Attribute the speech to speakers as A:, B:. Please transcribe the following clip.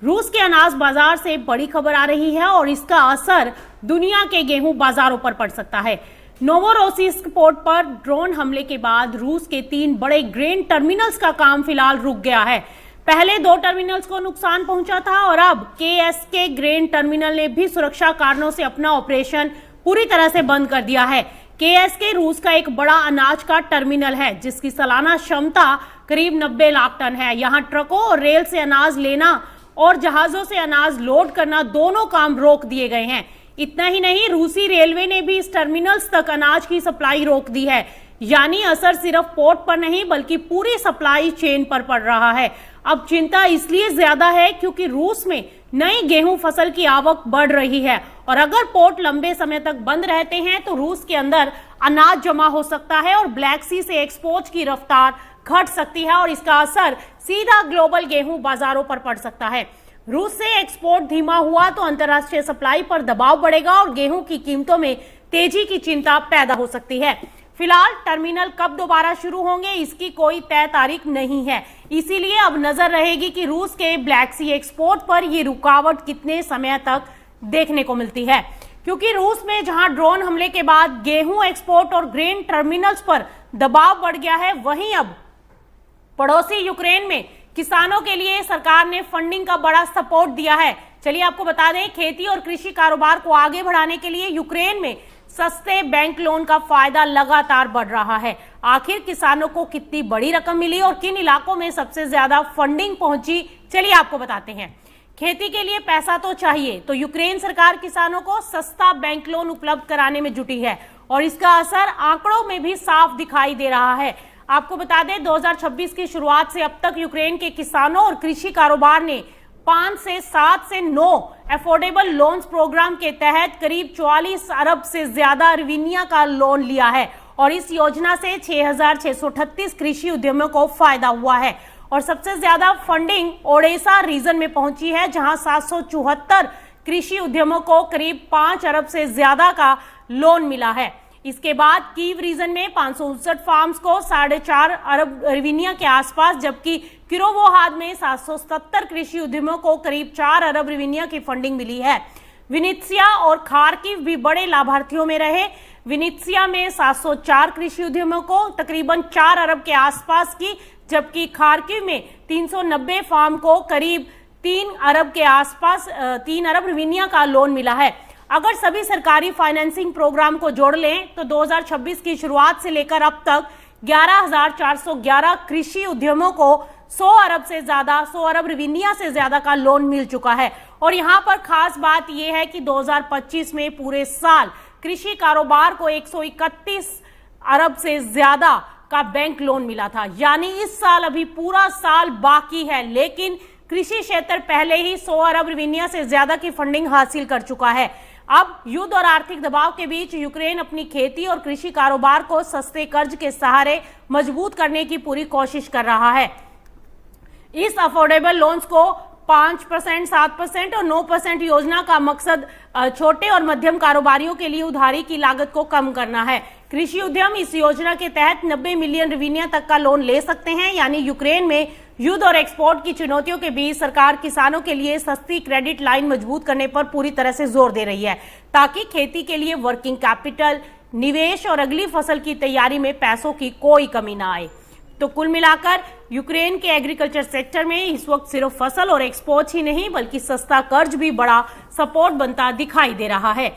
A: रूस के अनाज बाजार से बड़ी खबर आ रही है और इसका असर दुनिया के गेहूं बाजारों पर पड़ सकता है। नोवोरोसिस्क पोर्ट पर ड्रोन हमले के बाद रूस के 3 बड़े ग्रेन टर्मिनल्स का काम फिलहाल रुक गया है। पहले 2 टर्मिनल्स को नुकसान पहुंचा था और अब केएसके ग्रेन टर्मिनल ने भी सुरक्षा कारणों से अपना ऑपरेशन पूरी तरह से बंद कर दिया है। केएसके रूस का एक बड़ा अनाज का टर्मिनल है जिसकी सालाना क्षमता करीब 90 लाख टन है। यहाँ ट्रकों और रेल से अनाज लेना और जहाजों से अनाज लोड करना दोनों काम रोक दिए गए हैं। इतना ही नहीं, रूसी रेलवे ने भी इस टर्मिनल्स तक अनाज की सप्लाई रोक दी है। यानी असर सिर्फ पोर्ट पर नहीं बल्कि पूरी सप्लाई चेन पर पड़ रहा है। अब चिंता इसलिए ज्यादा है क्योंकि रूस में नई गेहूं फसल की आवक बढ़ रही है और अगर पोर्ट लंबे समय तक बंद रहते हैं तो रूस के अंदर अनाज जमा हो सकता है और ब्लैक सी से एक्सपोर्ट की रफ्तार घट सकती है और इसका असर सीधा ग्लोबल गेहूं बाजारों पर पड़ सकता है। रूस से एक्सपोर्ट धीमा हुआ तो अंतर्राष्ट्रीय सप्लाई पर दबाव बढ़ेगा और गेहूं की कीमतों में तेजी की चिंता पैदा हो सकती है। फिलहाल टर्मिनल कब दोबारा शुरू होंगे इसकी कोई तय तारीख नहीं है, इसीलिए अब नजर रहेगी कि रूस के ब्लैक सी एक्सपोर्ट पर यह रुकावट कितने समय तक देखने को मिलती है। क्योंकि रूस में जहां ड्रोन हमले के बाद गेहूं एक्सपोर्ट और ग्रेन टर्मिनल्स पर दबाव बढ़ गया है, वहीं अब पड़ोसी यूक्रेन में किसानों के लिए सरकार ने फंडिंग का बड़ा सपोर्ट दिया है। चलिए आपको बता दें, खेती और कृषि कारोबार को आगे बढ़ाने के लिए यूक्रेन में सस्ते बैंक लोन का फायदा लगातार बढ़ रहा है। आखिर किसानों को कितनी बड़ी रकम मिली और किन इलाकों में सबसे ज्यादा फंडिंग पहुंची, चलिए आपको बताते हैं। खेती के लिए पैसा तो चाहिए, तो यूक्रेन सरकार किसानों को सस्ता बैंक लोन उपलब्ध कराने में जुटी है और इसका असर आंकड़ों में भी साफ दिखाई दे रहा है। आपको बता दें, 2026 की शुरुआत से अब तक यूक्रेन के किसानों और कृषि कारोबार ने 5 से 7 से 9 अफोर्डेबल लोन्स प्रोग्राम के तहत करीब 44 अरब से ज्यादा रिवीनिया का लोन लिया है और इस योजना से 6,638 कृषि उद्यमियों को फायदा हुआ है और सबसे ज्यादा फंडिंग ओडिशा रीजन में पहुंची है जहां 774 कृषि उद्यमों को करीब 5 अरब से ज्यादा का लोन मिला है। इसके बाद कीव रीजन में 559 फार्म्स को 4.5 अरब रिवीनिया के आसपास, जबकि किरोवोहाद में 770 कृषि उद्यमों को करीब 4 अरब रिवीनिया की फंडिंग मिली है। विनित्सिया और खार्किव भी बड़े लाभार्थियों में रहे। विनित्सिया में 704 कृषि उद्यमों को तकरीबन 4 अरब के आसपास की, जबकि खार्किव में 390 फार्म को करीब 3 अरब के आसपास 3 अरब रिवीनिया का लोन मिला है। अगर सभी सरकारी फाइनेंसिंग प्रोग्राम को जोड़ लें तो 2026 की शुरुआत से लेकर अब तक 11,411 कृषि उद्यमों को 100 अरब रिवीनिया से ज्यादा का लोन मिल चुका है। और यहाँ पर खास बात यह है कि 2025 में पूरे साल कृषि कारोबार को 131 अरब से ज्यादा का बैंक लोन मिला था। यानी इस साल अभी पूरा साल बाकी है, लेकिन कृषि क्षेत्र पहले ही 100 अरब रिवीनिया से ज्यादा की फंडिंग हासिल कर चुका है। अब युद्ध और आर्थिक दबाव के बीच यूक्रेन अपनी खेती और कृषि कारोबार को सस्ते कर्ज के सहारे मजबूत करने की पूरी कोशिश कर रहा है। इस अफोर्डेबल लोन्स को 5%, 7% और 9% योजना का मकसद छोटे और मध्यम कारोबारियों के लिए उधारी की लागत को कम करना है। कृषि उद्यम इस योजना के तहत 90 मिलियन रिवीनिया तक का लोन ले सकते हैं। यानी यूक्रेन में युद्ध और एक्सपोर्ट की चुनौतियों के बीच सरकार किसानों के लिए सस्ती क्रेडिट लाइन मजबूत करने पर पूरी तरह से जोर दे रही है ताकि खेती के लिए वर्किंग कैपिटल, निवेश और अगली फसल की तैयारी में पैसों की कोई कमी ना आए। तो कुल मिलाकर यूक्रेन के एग्रीकल्चर सेक्टर में इस वक्त सिर्फ फसल और एक्सपोर्ट ही नहीं बल्कि सस्ता कर्ज भी बड़ा सपोर्ट बनता दिखाई दे रहा है।